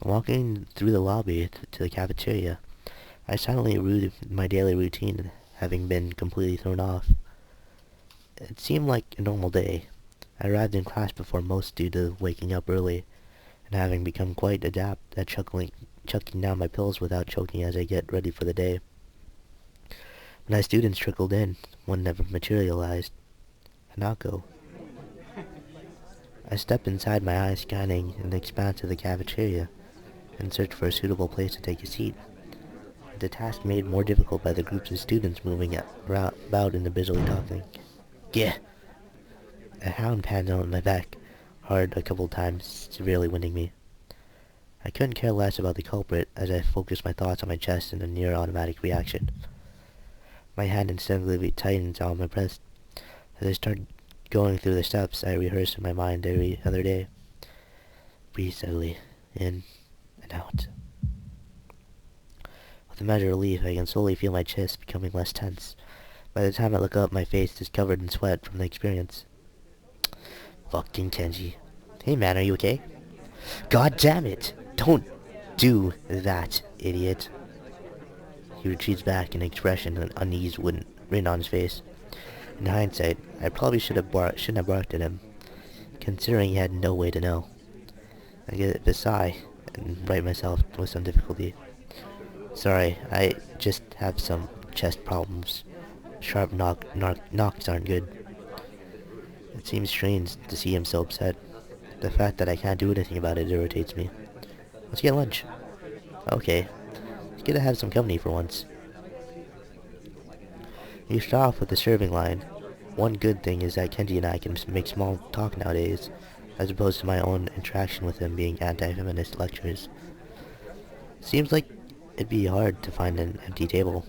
Walking through the lobby to the cafeteria, I silently rooted my daily routine, having been completely thrown off. It seemed like a normal day. I arrived in class before most due to waking up early, and having become quite adept at chucking down my pills without choking as I get ready for the day. When as students trickled in, one never materialized. Hanako. I stepped inside, my eyes scanning the expanse of the cafeteria, and searched for a suitable place to take a seat. The task made more difficult by the groups of students moving about and busily talking. Gah! A hound panned on my back hard a couple times, severely winding me. I couldn't care less about the culprit as I focused my thoughts on my chest in a near-automatic reaction. My hand instinctively tightened on my breast. As I started going through the steps I rehearsed in my mind every other day. Breathe steadily, in and out. With a measure of relief, I can slowly feel my chest becoming less tense. By the time I look up, my face is covered in sweat from the experience. Fucking Kenji. Hey man, are you okay? God damn it! Don't do that, idiot. He retreats back, an expression of unease written on his face. In hindsight, I probably shouldn't have barked at him, considering he had no way to know. I get a sigh and right myself with some difficulty. Sorry, I just have some chest problems. Sharp knocks aren't good. It seems strange to see him so upset. The fact that I can't do anything about it irritates me. Let's get lunch. Okay. It's good to have some company for once. You start off with the serving line. One good thing is that Kenji and I can make small talk nowadays, as opposed to my own interaction with him being anti-feminist lectures. Seems like it'd be hard to find an empty table.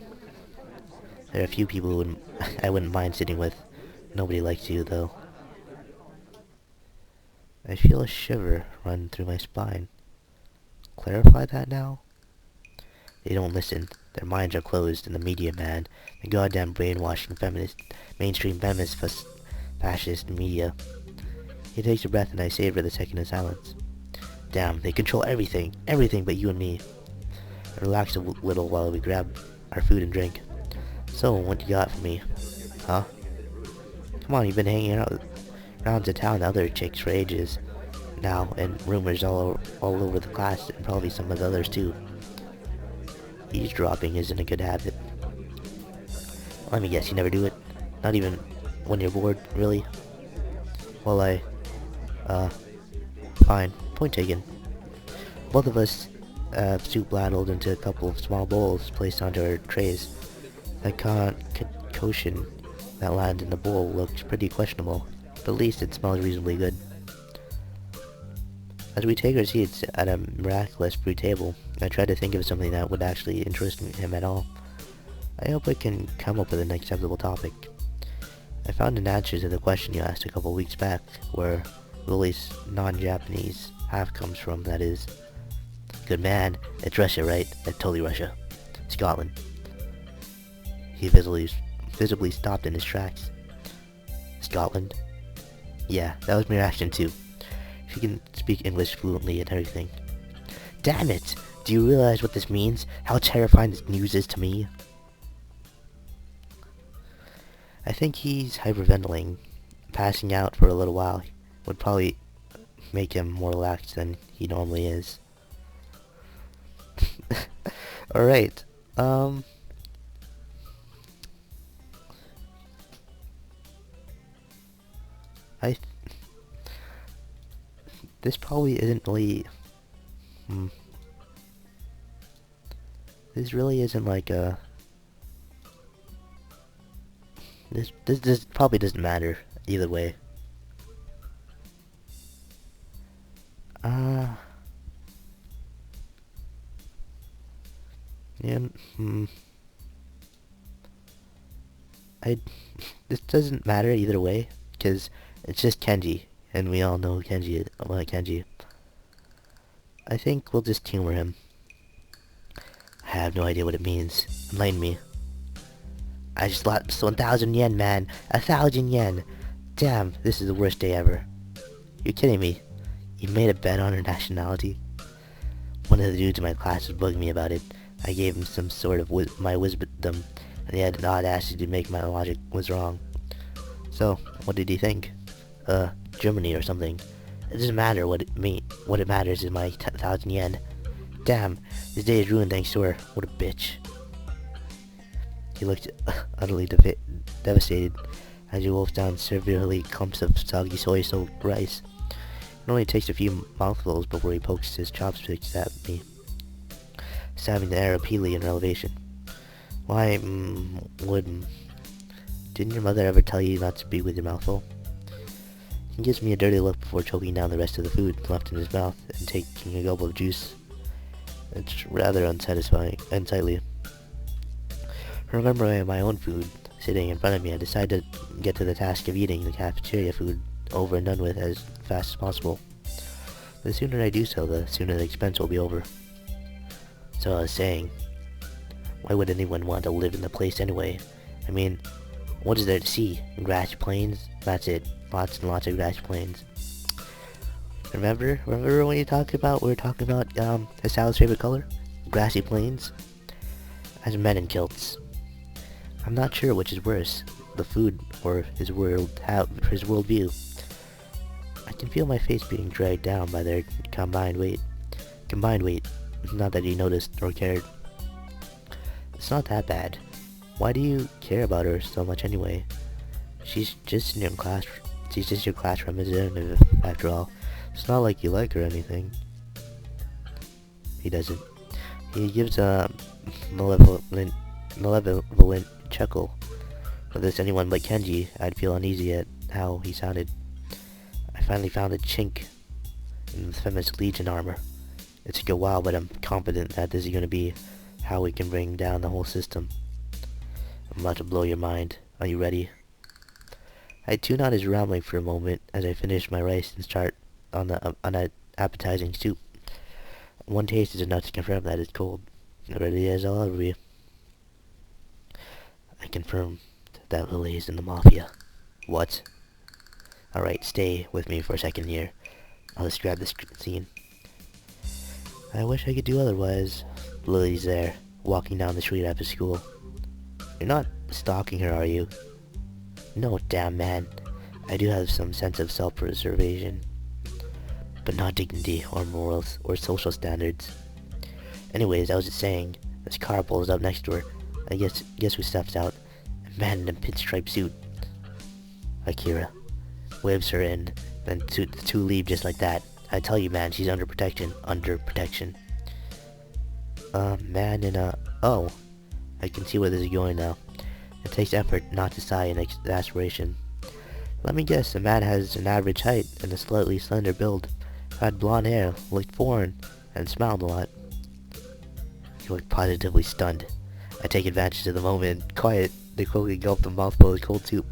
There are a few people I wouldn't mind sitting with. Nobody likes you, though. I feel a shiver run through my spine. Clarify that now? They don't listen. Their minds are closed in the media, man. The goddamn brainwashing mainstream fascist media. He takes a breath and I savor the second in silence. Damn, they control everything. Everything but you and me. I relax a little while we grab our food and drink. So, what you got for me? Huh? Come on, you've been hanging out around the town with other chicks for ages now, and rumors all over the class, and probably some of the others too. Eavesdropping isn't a good habit. Let me guess, you never do it? Not even when you're bored, really? Well, fine. Point taken. Both of us have soup ladled into a couple of small bowls placed onto our trays. The concoction that landed in the bowl looked pretty questionable, but at least it smells reasonably good. As we take our seats at a miraculous blue table, I try to think of something that would actually interest him at all. I hope I can come up with an acceptable topic. I found an answer to the question you asked a couple weeks back, where Lily's non-Japanese half comes from, that is. Good man, it's Russia, right? It's totally Russia. Scotland. He visibly stopped in his tracks. Scotland? Yeah, that was my reaction too. She can speak English fluently and everything. Damn it! Do you realize what this means? How terrifying this news is to me? I think he's hyperventilating. Passing out for a little while would probably make him more relaxed than he normally is. Alright, this probably isn't really, this really isn't like a, this probably doesn't matter either way. Yeah, I, this doesn't matter either way, because it's just Kenji, and we all know Kenji about Kenji. I think we'll just humor him. I have no idea what it means. Enlighten me. I just lost 1,000 yen, man. 1,000 yen. Damn, this is the worst day ever. You're kidding me. You made a bet on her nationality? One of the dudes in my class was bugging me about it. I gave him some sort of my wisdom, and he had an audacity to make my logic was wrong. So, what did he think? Germany or something. It doesn't matter what it matters is my 10,000 yen. Damn, his day is ruined thanks to her. What a bitch. He looked utterly devastated as he wolfed down severely clumps of soggy soy-soaked rice. It only takes a few mouthfuls before he pokes his chopsticks at me, stabbing the air repeatedly in elevation. Why, didn't your mother ever tell you not to speak with your mouth full? He gives me a dirty look before choking down the rest of the food left in his mouth and taking a gulp of juice. It's rather unsatisfying, unsightly. Remembering my own food sitting in front of me, I decided to get to the task of eating the cafeteria food over and done with as fast as possible. The sooner I do so, the sooner the expense will be over. So I was saying, why would anyone want to live in the place anyway? I mean, what is there to see? Grassy plains? That's it. Lots and lots of grassy plains. Remember when we were talking about Hasao's favorite color? Grassy plains? As men in kilts. I'm not sure which is worse, the food or his worldview. I can feel my face being dragged down by their combined weight. Not that he noticed or cared. It's not that bad. Why do you care about her so much anyway? She's just your class representative after all. It's not like you like her or anything. He doesn't. He gives a malevolent chuckle. If this anyone but Kenji, I'd feel uneasy at how he sounded. I finally found a chink in the feminist legion armor. It took a while, but I'm confident that this is going to be how we can bring down the whole system. I'm about to blow your mind. Are you ready? I tune out his rambling for a moment as I finish my rice and start on an appetizing soup. One taste is enough to confirm that it's cold. Ready as I'll ever be. I confirm that Lily is in the Mafia. What? Alright, stay with me for a second here. I'll describe this scene. I wish I could do otherwise. Lily's there, walking down the street after school. You're not stalking her, are you? No, damn man. I do have some sense of self-preservation, but not dignity or morals or social standards. Anyways, I was just saying, this car pulls up next to her. I guess who steps out? A man in a pinstripe suit. Akira waves her in, then the two leave just like that. I tell you, man, she's under protection. Man in a... Oh, I can see where this is going now. It takes effort not to sigh in exasperation. Let me guess, the man has an average height and a slightly slender build, had blonde hair, looked foreign, and smiled a lot. He looked positively stunned. I take advantage of the moment and quiet to quickly gulp a mouthful of cold soup.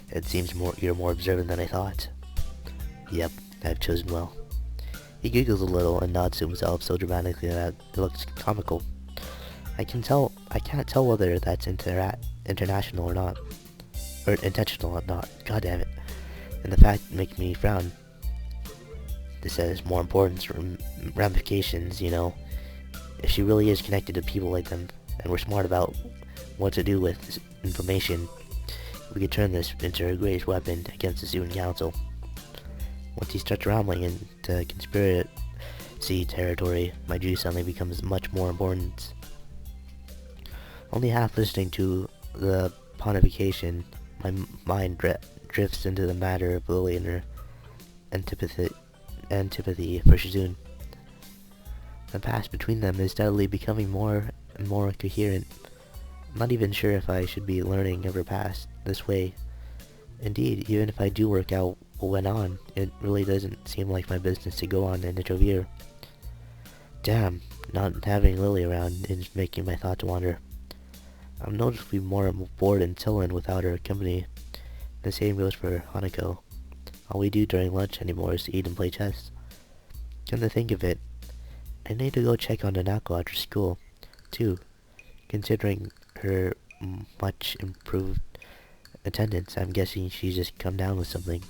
It seems you're more observant than I thought. Yep, I've chosen well. He giggles a little and nods to himself so dramatically that it looks comical. I can't tell whether that's international or not. Or intentional or not. God damn it. And the fact makes me frown. This has more important ramifications, you know. If she really is connected to people like them, and we're smart about what to do with this information, we could turn this into her greatest weapon against the student council. Once he starts rambling into conspiracy territory, my juice suddenly becomes much more important. Only half listening to the pontification, my mind drifts into the matter of Lily and her antipathy for Shizune. The past between them is steadily becoming more and more coherent. I'm not even sure if I should be learning of her past this way. Indeed, even if I do work out what went on, it really doesn't seem like my business to go on and interview. Damn, not having Lily around is making my thoughts wander. I'm noticeably more bored and sullen without her company. The same goes for Hanako. All we do during lunch anymore is to eat and play chess. Come to think of it, I need to go check on Nanako after school, too. Considering her much improved attendance, I'm guessing she's just come down with something.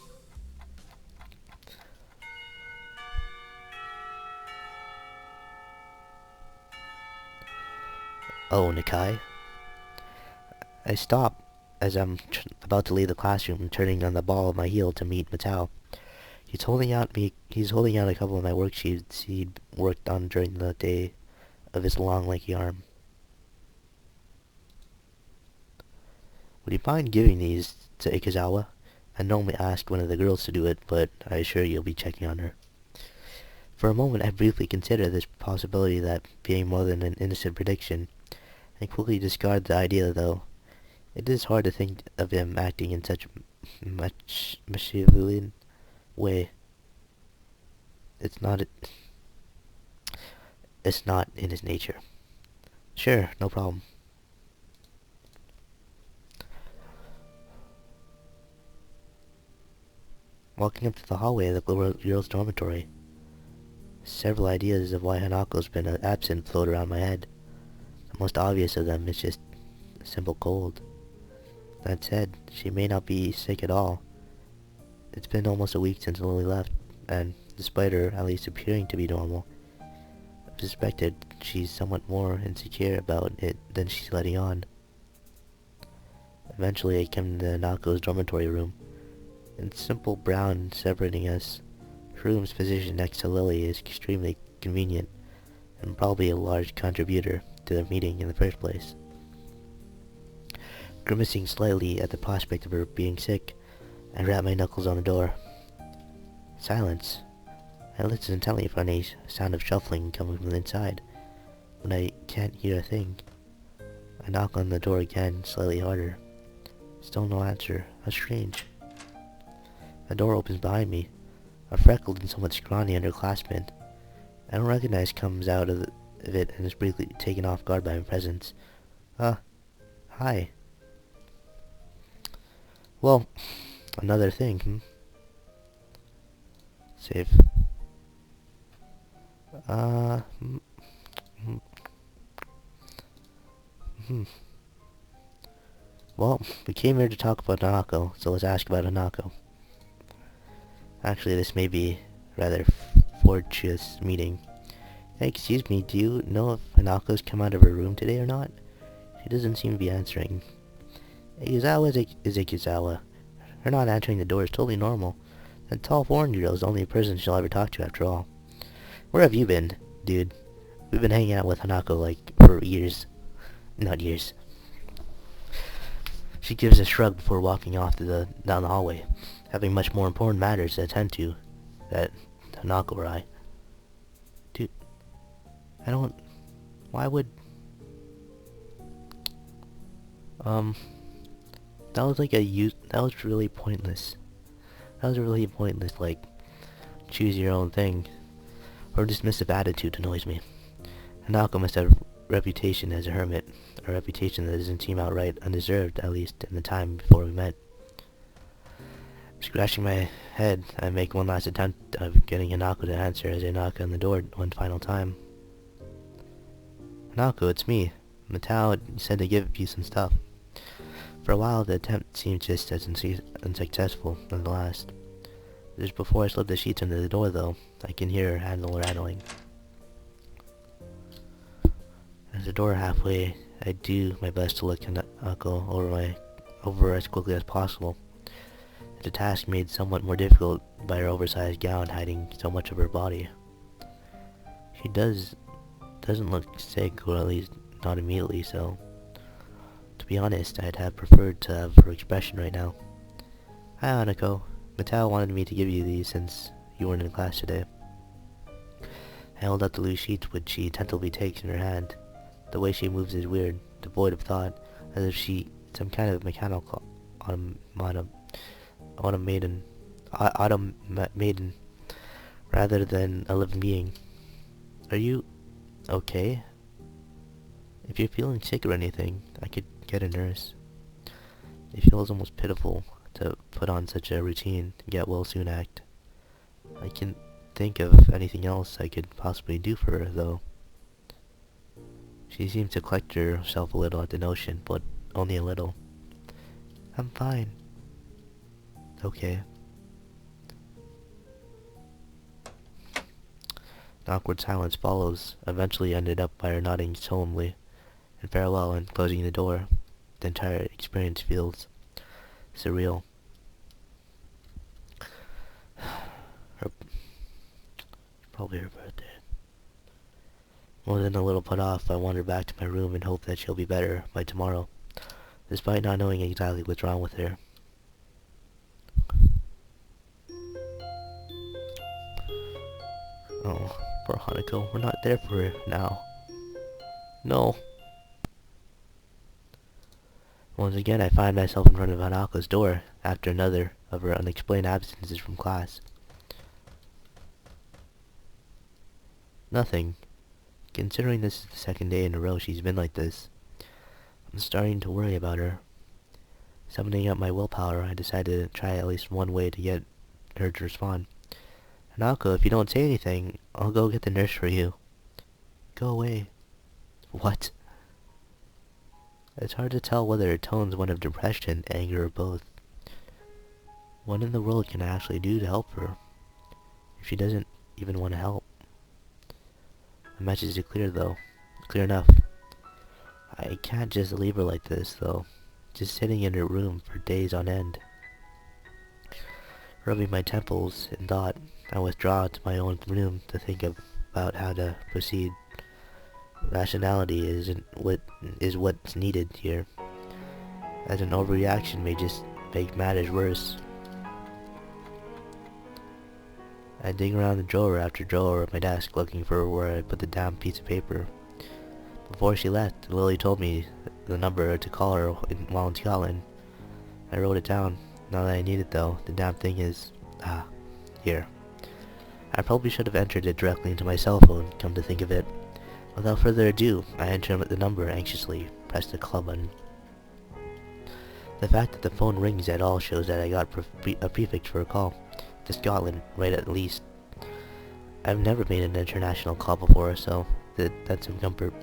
Oh, Nikai? I stop as I'm about to leave the classroom, turning on the ball of my heel to meet Matao. He's holding out a couple of my worksheets he'd worked on during the day of his long, lanky arm. Would you mind giving these to Ikazawa? I normally ask one of the girls to do it, but I assure you'll be checking on her. For a moment I briefly consider this possibility that being more than an innocent prediction, and quickly discard the idea though. It is hard to think of him acting in such machiavellian way. It's not it's not in his nature. Sure, no problem. Walking up to the hallway of the girls' dormitory, several ideas of why Hanako's been absent float around my head. The most obvious of them is just a simple cold. That said, she may not be sick at all. It's been almost a week since Lily left, and despite her at least appearing to be normal, I've suspected she's somewhat more insecure about it than she's letting on. Eventually I came to Hanako's dormitory room. It's simple brown separating us. Her room's position next to Lily is extremely convenient, and probably a large contributor to the meeting in the first place. Grimacing slightly at the prospect of her being sick, I rap my knuckles on the door. Silence. I listen intently for any sound of shuffling coming from the inside, but I can't hear a thing. I knock on the door again, slightly harder. Still no answer. How strange. The door opens behind me. A freckled and somewhat scrawny underclassman I don't recognize comes out of it and is briefly taken off guard by my presence. Hi. Well, another thing, Save. Uh, mm, mm, hmm. Well, we came here to talk about Hanako, so let's ask about Hanako. Actually, this may be rather fortuitous meeting. Hey, excuse me, do you know if Hanako's come out of her room today or not? She doesn't seem to be answering. Ikizawa is Ikizawa. Her not answering the door is totally normal. That tall foreign girl is the only person she'll ever talk to after all. Where have you been, dude? We've been hanging out with Hanako, like, for years. Not years. She gives a shrug before walking off down the hallway, having much more important matters to attend to than Hanako or I. Dude, I don't... Why would... That was like that was really pointless. That was really pointless, like, choose your own thing. Her dismissive attitude annoys me. Hanako must have a reputation as a hermit, a reputation that doesn't seem outright undeserved, at least in the time before we met. Scratching my head, I make one last attempt of getting Hanako to answer as I knock on the door one final time. Hanako, it's me. Matao said to give you some stuff. For a while, the attempt seemed just as unsuccessful as the last. Just before I slip the sheets under the door, though, I can hear her handle rattling. As the door halfway, I do my best to look Hanako over as quickly as possible. It's a task made somewhat more difficult by her oversized gown hiding so much of her body. She doesn't look sick, or at least not immediately, so to be honest, I'd have preferred to have her expression right now. Hi, Hanako. Matao wanted me to give you these since you weren't in class today. I held out the loose sheets which she tentatively takes in her hand. The way she moves is weird, devoid of thought, as if she some kind of mechanical automaton rather than a living being. Are you okay? If you're feeling sick or anything, I could get a nurse. It feels almost pitiful to put on such a routine, get well soon act. I can't think of anything else I could possibly do for her, though. She seems to collect herself a little at the notion, but only a little. I'm fine. Okay. An awkward silence follows, eventually ended up by her nodding solemnly, in farewell and closing the door. The entire experience feels surreal. Her, probably her birthday. More than a little put off, I wander back to my room and hope that she'll be better by tomorrow, despite not knowing exactly what's wrong with her. Oh, poor Hanako. We're not there for her now. No. Once again, I find myself in front of Hanako's door after another of her unexplained absences from class. Nothing. Considering this is the second day in a row she's been like this, I'm starting to worry about her. Summoning up my willpower, I decided to try at least one way to get her to respond. Hanako, if you don't say anything, I'll go get the nurse for you. Go away. What? It's hard to tell whether her tone's one of depression, anger, or both. What in the world can I actually do to help her, if she doesn't even want to help? The message is clear, though. Clear enough. I can't just leave her like this, though. Just sitting in her room for days on end. Rubbing my temples in thought, I withdraw to my own room to think about how to proceed. Rationality is what's needed here, as an overreaction may just make matters worse. I dig around the drawer after drawer of my desk looking for where I put the damn piece of paper. Before she left, Lily told me the number to call her while in Scotland. I wrote it down. Now that I need it though, the damn thing is... here. I probably should have entered it directly into my cell phone, come to think of it. Without further ado, I enter the number anxiously, press the call button. The fact that the phone rings at all shows that I got a prefix for a call. To Scotland, right at least. I've never made an international call before, so that's some comfort.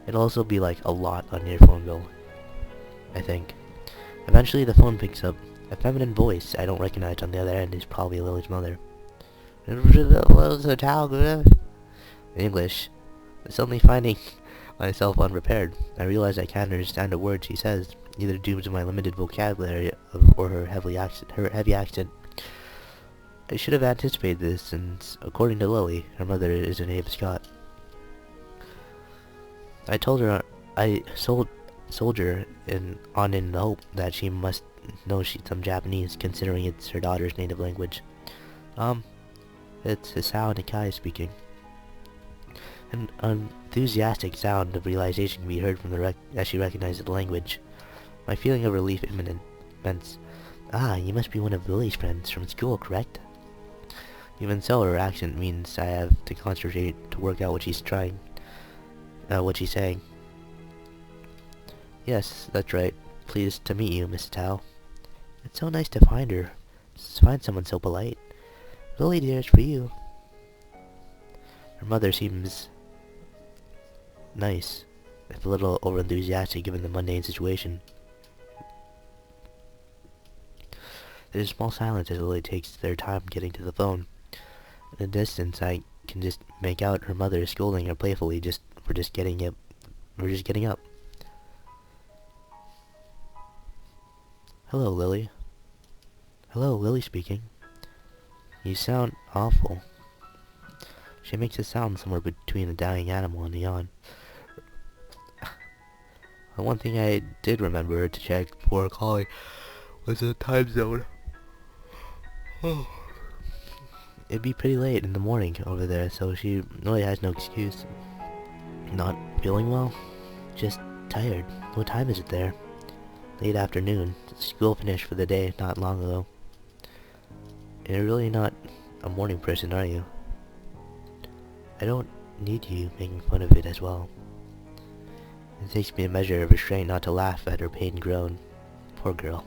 It'll also be like a lot on your phone bill, I think. Eventually the phone picks up. A feminine voice I don't recognize on the other end is probably Lily's mother. In English. Suddenly finding myself unprepared, I realize I can't understand a word she says, either due to my limited vocabulary or her heavy accent. I should have anticipated this, since, according to Lily, her mother is a native Scot. I told her I soldier on in the hope that she must know some Japanese, considering it's her daughter's native language. It's Hisao Nikai speaking. An enthusiastic sound of realization can be heard from as she recognizes the language. My feeling of relief immense. Ah, you must be one of Lily's friends from school, correct? Even so, her accent means I have to concentrate to work out what she's saying. Yes, that's right. Pleased to meet you, Miss Tao. It's so nice to find her. To find someone so polite. Lily dear, it's for you. Her mother seems nice, if a little overenthusiastic given the mundane situation. There's a small silence as Lily takes their time getting to the phone. In the distance, I can just make out her mother scolding her playfully for just getting up. Hello, Lily. Hello, Lily speaking. You sound awful. She makes a sound somewhere between a dying animal and a yawn. The one thing I did remember to check before calling was the time zone. It'd be pretty late in the morning over there, so she really has no excuse. Not feeling well? Just tired. What time is it there? Late afternoon. School finished for the day not long ago. You're really not a morning person, are you? I don't need you making fun of it as well. It takes me a measure of restraint not to laugh at her pained groan. Poor girl.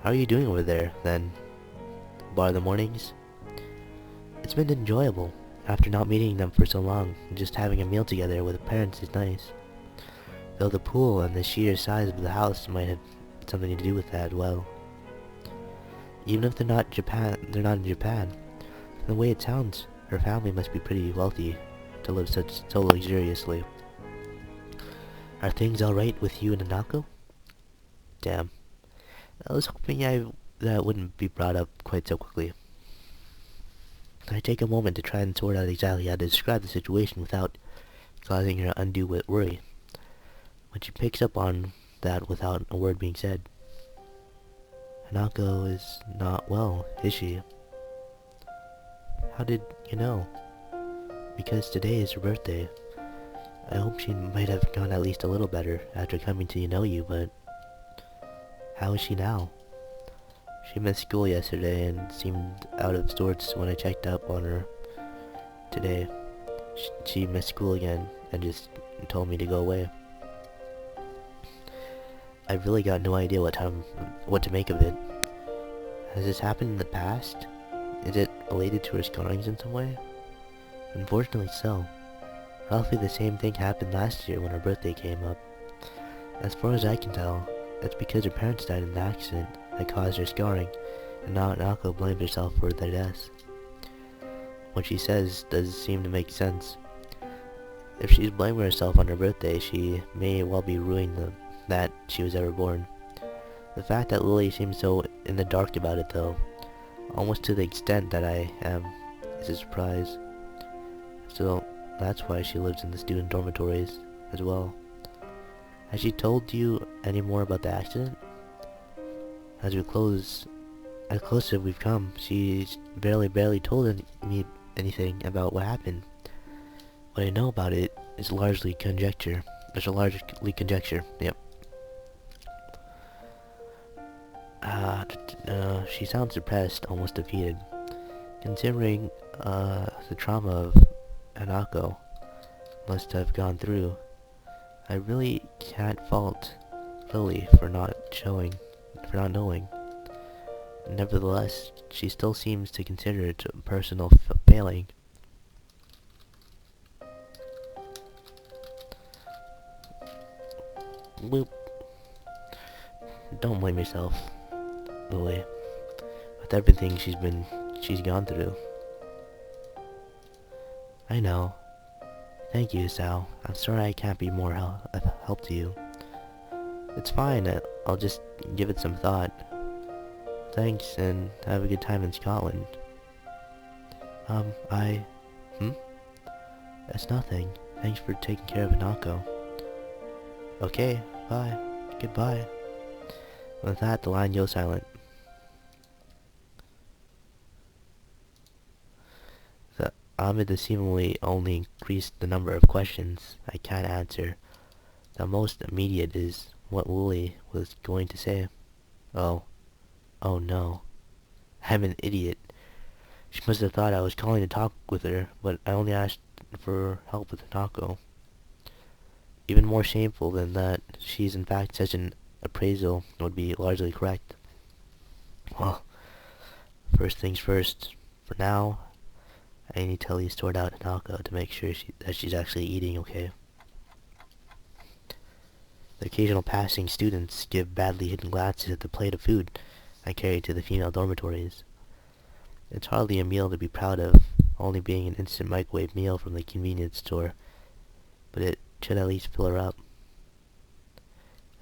How are you doing over there, then? Bar the mornings? It's been enjoyable. After not meeting them for so long, just having a meal together with the parents is nice. Though the pool and the sheer size of the house might have something to do with that, well. Even if they're not in Japan. From the way it sounds, her family must be pretty wealthy to live so luxuriously. Are things alright with you and Anako? Damn. I was hoping that wouldn't be brought up quite so quickly. I take a moment to try and sort out exactly how to describe the situation without causing her undue worry. When she picks up on that without a word being said. Hanako is not well, is she? How did you know? Because today is her birthday. I hope she might have gone at least a little better after coming to know you, but how is she now? She missed school yesterday and seemed out of sorts when I checked up on her today. She missed school again and just told me to go away. I've really got no idea what to make of it. Has this happened in the past? Is it related to her scarrings in some way? Unfortunately so. Roughly the same thing happened last year when her birthday came up. As far as I can tell, it's because her parents died in an accident that caused her scarring, and now Naoko blames herself for their deaths. What she says does seem to make sense. If she's blaming herself on her birthday, she may well be ruining that she was ever born. The fact that Lily seems so in the dark about it though, almost to the extent that I am, is a surprise. So that's why she lives in the student dormitories as well. Has she told you any more about the accident? As close as we've come, she's barely told me anything about what happened. What I know about it is largely conjecture. Yep. She sounds depressed, almost defeated. Considering the trauma of Hanako must have gone through, I really can't fault Lily for not knowing. Nevertheless, she still seems to consider it a personal failing. Whoop. Don't blame yourself, Lily, with everything she's gone through. I know. Thank you, Sal. I'm sorry I can't be more help to you. It's fine. I'll just give it some thought. Thanks, and have a good time in Scotland. That's nothing. Thanks for taking care of Hanako. Okay, bye. Goodbye. With that, the line goes silent. The Amida seemingly only increased the number of questions I can't answer. The most immediate is what Lily was going to say. Oh no. I'm an idiot. She must have thought I was calling to talk with her, but I only asked for help with Hanako. Even more shameful than that, she's in fact such an appraisal would be largely correct. Well, first things first. For now, I need to at least sort out Hanako to make sure that she's actually eating okay. The occasional passing students give badly hidden glances at the plate of food I carry to the female dormitories. It's hardly a meal to be proud of, only being an instant microwave meal from the convenience store, but it should at least fill her up.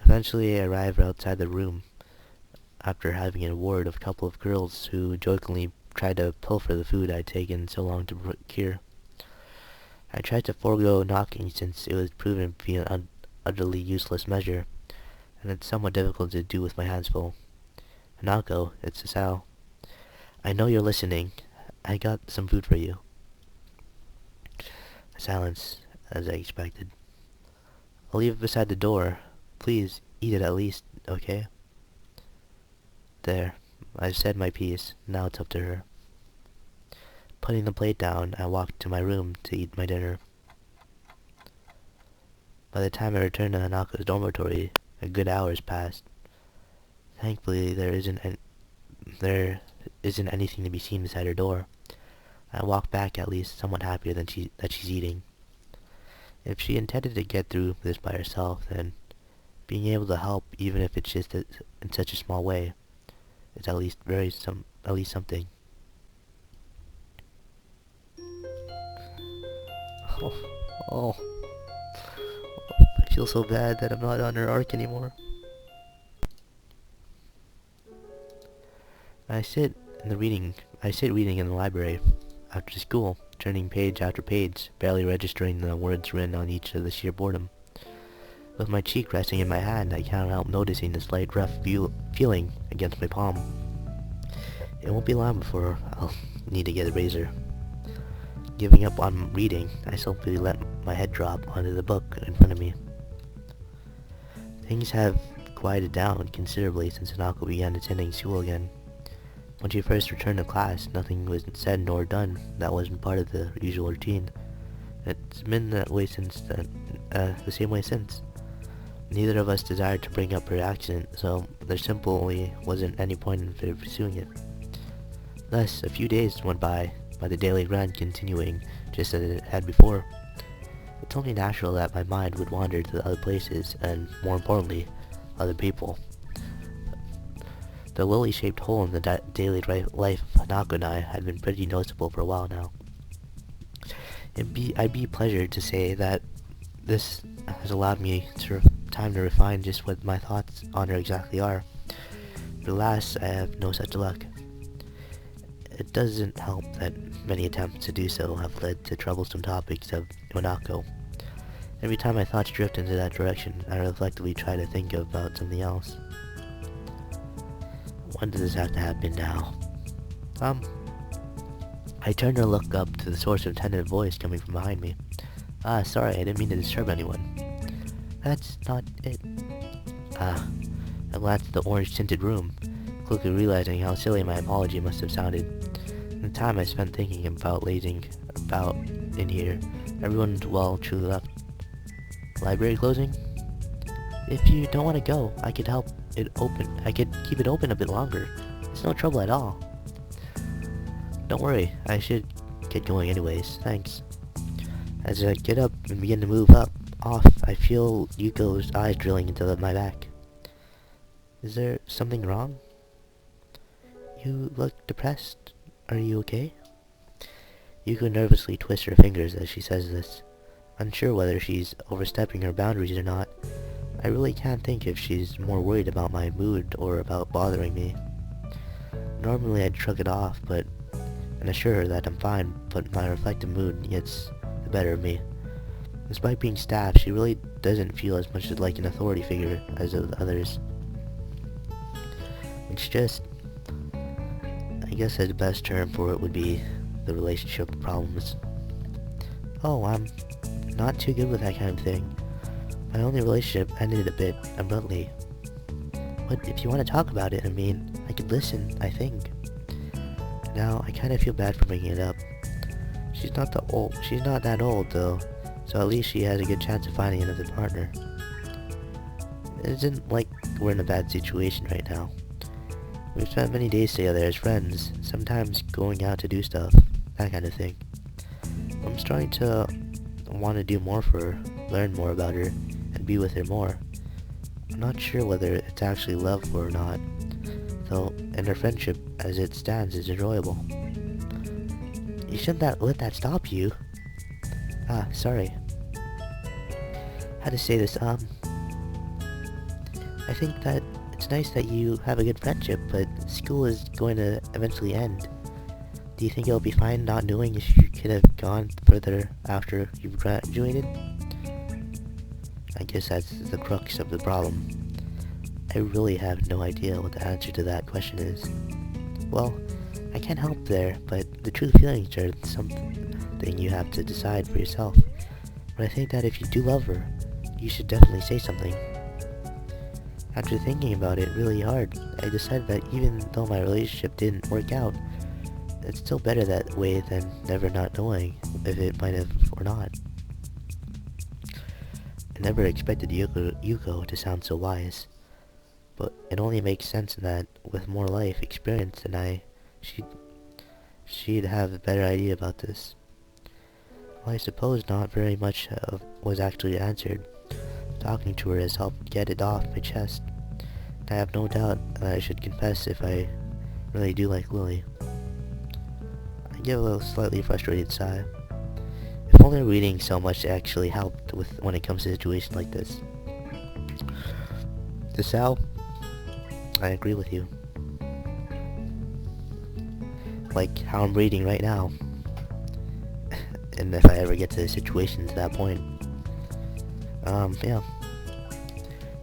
Eventually I arrive outside the room, after having a word of a couple of girls who jokingly tried to pilfer the food I'd taken so long to procure. I tried to forego knocking since it was proven to be an utterly useless measure, and it's somewhat difficult to do with my hands full. Hanako, it's Sal. I know you're listening. I got some food for you. A silence, as I expected. I'll leave it beside the door. Please, eat it at least, okay? There. I've said my piece. Now it's up to her. Putting the plate down, I walked to my room to eat my dinner. By the time I returned to Hanako's dormitory, a good hour has passed. Thankfully, there isn't anything to be seen beside her door. I walk back at least somewhat happier that she's eating. If she intended to get through this by herself, then being able to help, even if it's just in such a small way, is at least something. Oh, feel so bad that I'm not on her arc anymore. I sit I sit reading in the library after school, turning page after page, barely registering the words written on each of the sheer boredom. With my cheek resting in my hand, I can't help noticing the slight rough feeling against my palm. It won't be long before I'll need to get a razor. Giving up on reading, I simply let my head drop onto the book in front of me. Things have quieted down considerably since Hanako began attending school again. When she first returned to class, nothing was said nor done that wasn't part of the usual routine. It's been that way since the same way since. Neither of us desired to bring up her accident, so there simply wasn't any point in pursuing it. Thus, a few days went by the daily grind continuing just as it had before. It's only natural that my mind would wander to other places and, more importantly, other people. The lily-shaped hole in the daily life of Hanako and I had been pretty noticeable for a while now. I'd be pleasured to say that this has allowed me time to refine just what my thoughts on her exactly are. But alas, I have no such luck. It doesn't help that many attempts to do so have led to troublesome topics of Hanako. Every time my thoughts drift into that direction, I reflectively try to think about something else. When does this have to happen now? I turn to look up to the source of tentative voice coming from behind me. Sorry, I didn't mean to disturb anyone. That's not it. I glanced at the orange-tinted room, quickly realizing how silly my apology must have sounded. In the time I spent thinking about lazing about in here, everyone's well truly left. Library closing? If you don't want to go, I could help it open. I could keep it open a bit longer. It's no trouble at all. Don't worry, I should get going anyways, thanks. As I get up and begin to move off, I feel Yuko's eyes drilling into my back. Is there something wrong? You look depressed. Are you okay? Yuko nervously twists her fingers as she says this. Unsure whether she's overstepping her boundaries or not, I really can't think if she's more worried about my mood or about bothering me. Normally I'd shrug it off, and assure her that I'm fine, but my reflective mood gets the better of me. Despite being staff, she really doesn't feel as much like an authority figure as the others. It's just, I guess the best term for it would be the relationship problems. Oh, I'm not too good with that kind of thing. My only relationship ended a bit abruptly. But if you want to talk about it, I could listen, I think. Now, I kind of feel bad for bringing it up. She's not that old, though, so at least she has a good chance of finding another partner. It isn't like we're in a bad situation right now. We've spent many days together as friends, sometimes going out to do stuff, that kind of thing. I'm starting to want to do more for her, learn more about her, and be with her more. I'm not sure whether it's actually love or not, though, and our friendship as it stands is enjoyable. You shouldn't let that stop you. Sorry. How to say this, I think that it's nice that you have a good friendship, but school is going to eventually end. Do you think it'll be fine not knowing if you could have gone further after you've graduated? I guess that's the crux of the problem. I really have no idea what the answer to that question is. Well, I can't help there, but the true feelings are something you have to decide for yourself. But I think that if you do love her, you should definitely say something. After thinking about it really hard, I decided that even though my relationship didn't work out, it's still better that way than never not knowing if it might have or not. I never expected Yuko to sound so wise, but it only makes sense that with more life experience than she'd have a better idea about this. Well, I suppose not very much was actually answered. Talking to her has helped get it off my chest. And I have no doubt that I should confess if I really do like Lily. I give a slightly frustrated sigh. If only reading so much actually helped with when it comes to situations like this. To Sal, I agree with you. Like how I'm reading right now. And if I ever get to a situation to that point. Yeah.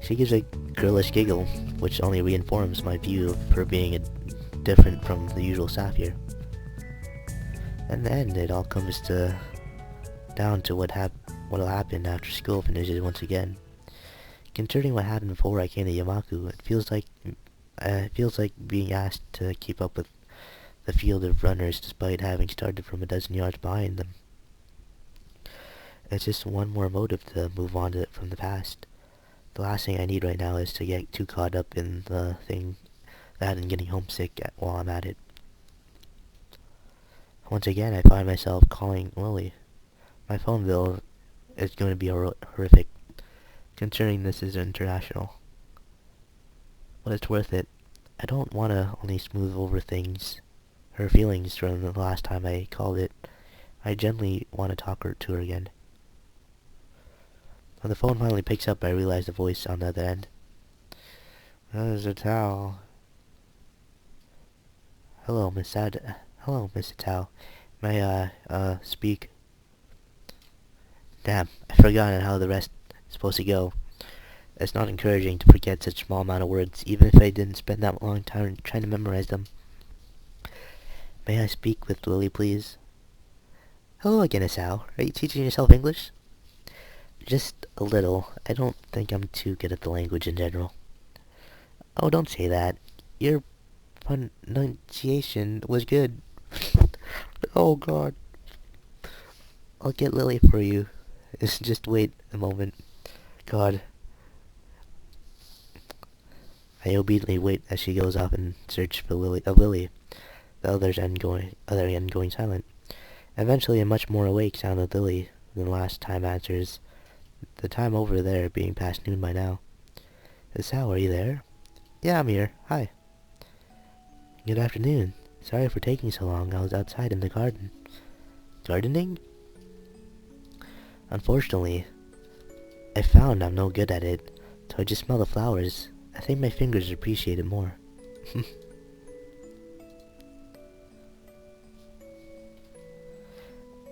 She gives a girlish giggle, which only reinforces my view of her being different from the usual staff here. In the end, it all comes down to what'll happen after school finishes once again. Considering what happened before I came to Yamaku, it feels like being asked to keep up with the field of runners despite having started from a dozen yards behind them. It's just one more motive to move on from the past. The last thing I need right now is to get too caught up in the thing that and getting homesick while I'm at it. Once again, I find myself calling Lily. My phone bill is going to be horrific, considering this is international. But it's worth it. I don't want to only smooth over her feelings from the last time I called it. I genuinely want to talk to her again. When the phone finally picks up, I realize the voice on the other end. There's a towel. Hello, Miss Tao. May I, speak? Damn, I've forgotten how the rest is supposed to go. It's not encouraging to forget such a small amount of words, even if I didn't spend that long time trying to memorize them. May I speak with Lily, please? Hello again, Asao. Are you teaching yourself English? Just a little. I don't think I'm too good at the language in general. Oh, don't say that. Your pronunciation was good. Oh, God. I'll get Lily for you. Just wait a moment. God. I obediently wait as she goes off in search for Lily. The other end going silent. Eventually, a much more awake sound of Lily than last time answers. The time over there being past noon by now. Sal, are you there? Yeah, I'm here. Hi. Good afternoon. Sorry for taking so long. I was outside in the garden. Gardening? Unfortunately, I found I'm no good at it, so I just smell the flowers. I think my fingers appreciate it more.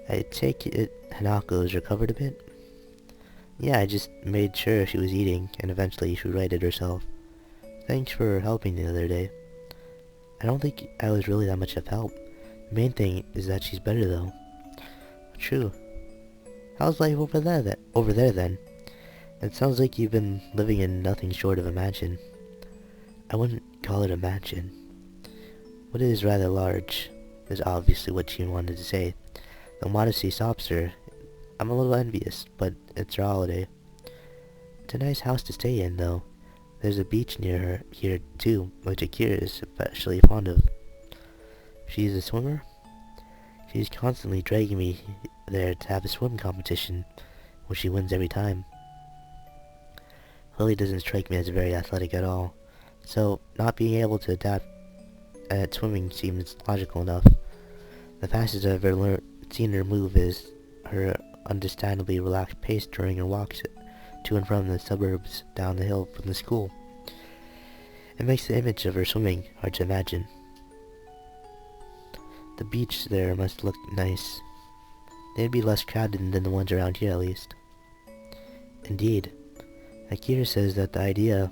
I take it Hanako's recovered a bit? Yeah, I just made sure she was eating, and eventually she righted herself. Thanks for helping the other day. I don't think I was really that much of help. The main thing is that she's better, though. True. How's life over there then? It sounds like you've been living in nothing short of a mansion. I wouldn't call it a mansion. What is rather large is obviously what she wanted to say. The modesty stops her. I'm a little envious, but it's her holiday. It's a nice house to stay in, though. There's a beach near here, too, which Akira is especially fond of. She's a swimmer? She's constantly dragging me there to have a swim competition, which she wins every time. Lily doesn't strike me as very athletic at all, so not being able to adapt at swimming seems logical enough. The fastest I've ever seen her move is her understandably relaxed pace during her walks to and from the suburbs down the hill from the school. It makes the image of her swimming hard to imagine. The beach there must look nice. They'd be less crowded than the ones around here, at least. Indeed. Akira says that the area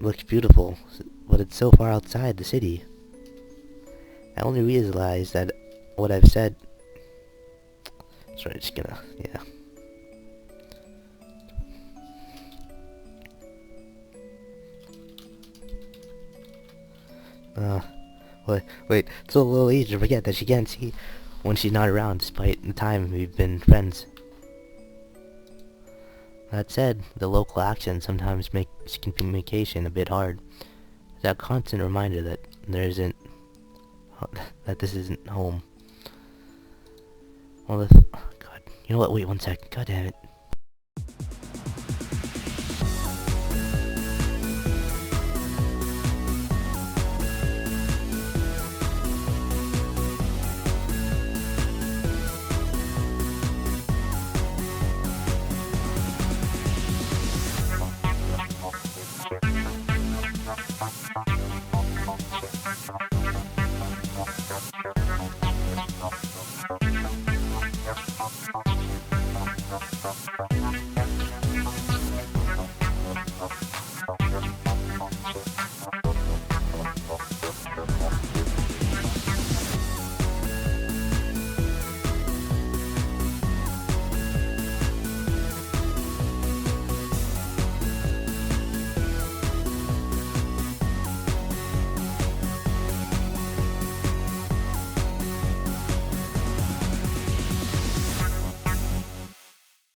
looks beautiful, but it's so far outside the city. I only realized that what I've said... Sorry, just gonna... yeah. Wait, it's a little easy to forget that she can't see when she's not around, despite the time we've been friends. That said, the local accent sometimes makes communication a bit hard. That constant reminder that that this isn't home. Well, God, you know what? Wait 1 sec. God damn it.